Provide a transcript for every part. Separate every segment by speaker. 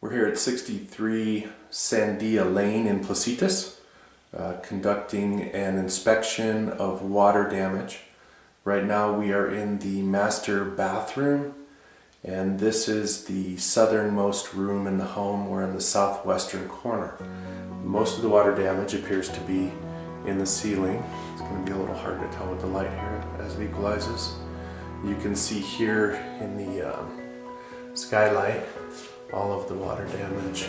Speaker 1: We're here at 63 Sandia Lane in Placitas, conducting an inspection of water damage. Right now we are in the master bathroom, and this is the southernmost room in the home. We're in the southwestern corner. Most of the water damage appears to be in the ceiling. It's going to be a little hard to tell with the light here as it equalizes. You can see here in the skylight all of the water damage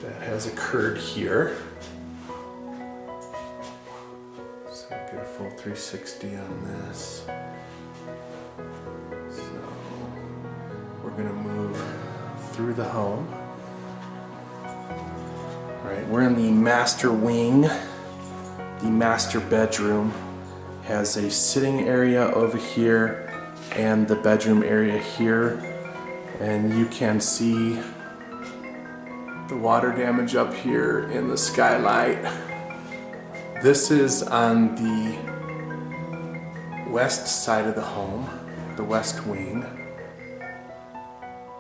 Speaker 1: that has occurred here. So get a full 360 on this. So we're going to move through the home. Alright, we're in the master wing. The master bedroom has a sitting area over here and the bedroom area here, and you can see the water damage up here in the skylight. This is on the west side of the home, the west wing,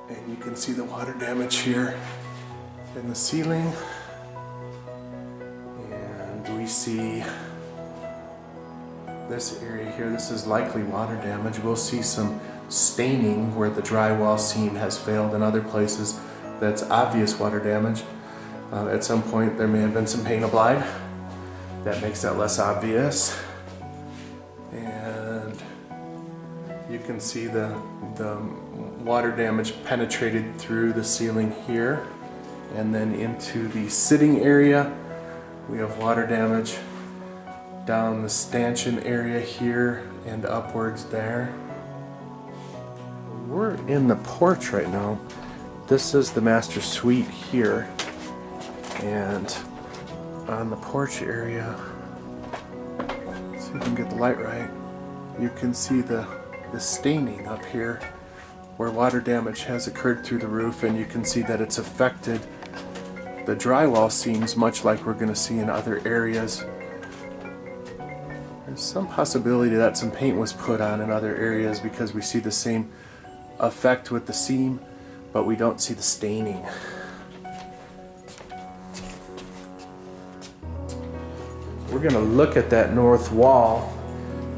Speaker 1: and you can see the water damage here in the ceiling. And we see this area here. This is likely water damage. We'll see some staining where the drywall seam has failed. In other places that's obvious water damage. At some point there may have been some paint applied. That makes that less obvious. And you can see the water damage penetrated through the ceiling here and then into the sitting area. We have water damage down the stanchion area here and upwards there. We're in the porch right now. This is the master suite here, and on the porch area, see if we can get the light right, you can see the staining up here where water damage has occurred through the roof, and you can see that it's affected the drywall seams much like we're going to see in other areas. There's some possibility that some paint was put on in other areas because we see the same effect with the seam, but we don't see the staining. We're going to look at that north wall,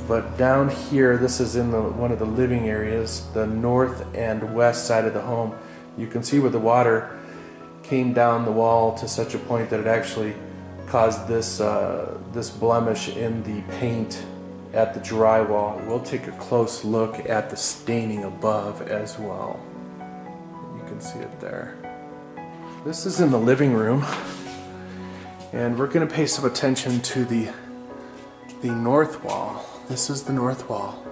Speaker 1: but down here, this is in one of the living areas, the north and west side of the home. You can see where the water came down the wall to such a point that it actually caused this blemish in the paint at the drywall. We'll take a close look at the staining above as well. You can see it there. This is in the living room, and we're going to pay some attention to the north wall. This is the north wall,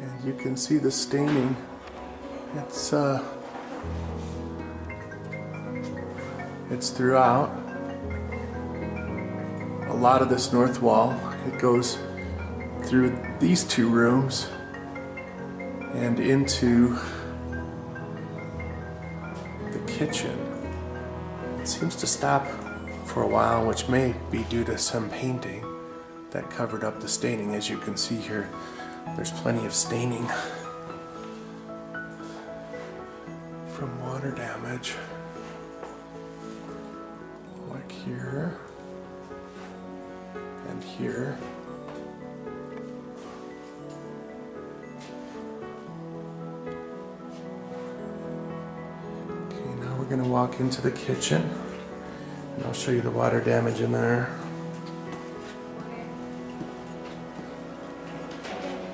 Speaker 1: and you can see the staining. It's throughout. A lot of this north wall, it goes through these two rooms and into the kitchen. It seems to stop for a while, which may be due to some painting that covered up the staining. As you can see here, there's plenty of staining from water damage, like here and here. Okay, now we're going to walk into the kitchen, and I'll show you the water damage in there.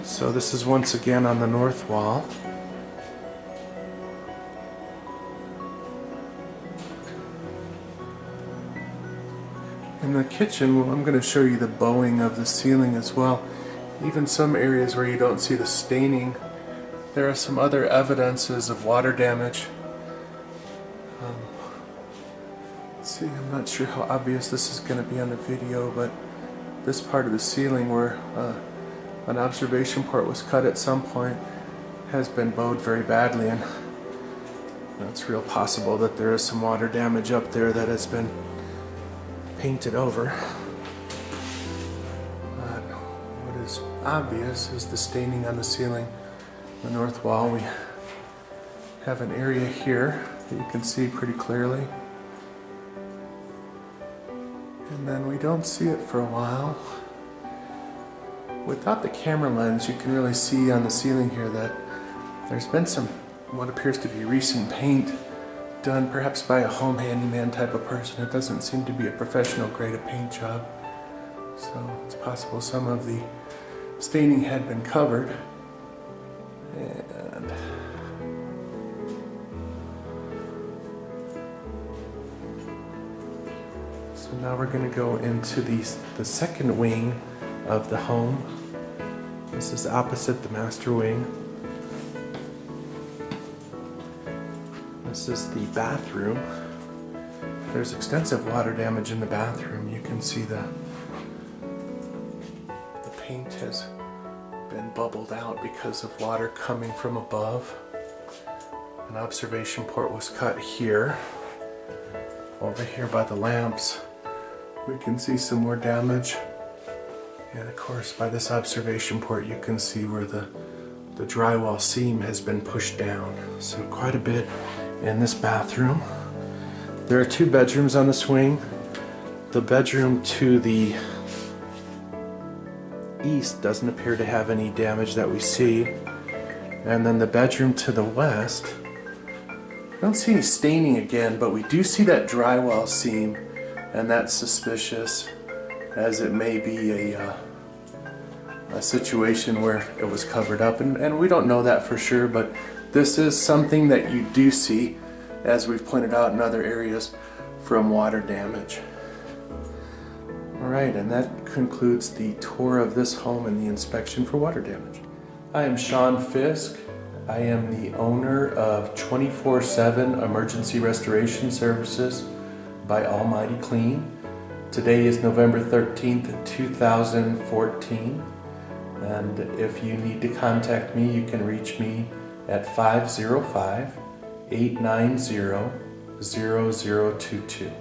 Speaker 1: So this is once again on the north wall. In the kitchen, well, I'm going to show you the bowing of the ceiling as well. Even some areas where you don't see the staining, there are some other evidences of water damage. Let's see, I'm not sure how obvious this is going to be on the video, but this part of the ceiling where an observation port was cut at some point has been bowed very badly, and it's real possible that there is some water damage up there that has been painted over. But what is obvious is the staining on the ceiling. The north wall, we have an area here that you can see pretty clearly. And then we don't see it for a while. Without the camera lens, you can really see on the ceiling here that there's been some what appears to be recent paint done perhaps by a home handyman type of person. It doesn't seem to be a professional grade of paint job. So it's possible some of the staining had been covered. And so now we're going to go into the second wing of the home. This is opposite the master wing. This is the bathroom. There's extensive water damage in the bathroom. You can see the paint has been bubbled out because of water coming from above. An observation port was cut here. Over here by the lamps, we can see some more damage. And of course, by this observation port, you can see where the drywall seam has been pushed down. So quite a bit in this bathroom. There are two bedrooms on this wing. The bedroom to the east doesn't appear to have any damage that we see. And then the bedroom to the west, I don't see any staining again, but we do see that drywall seam, and that's suspicious, as it may be a situation where it was covered up, and we don't know that for sure, but this is something that you do see, as we've pointed out in other areas, from water damage. Alright, and that concludes the tour of this home and the inspection for water damage. I am Shawn FIske. I am the owner of 24/7 Emergency Restoration Services by Almighty Clean. Today is November 13th, 2014. And if you need to contact me, you can reach me at 505-890-0022.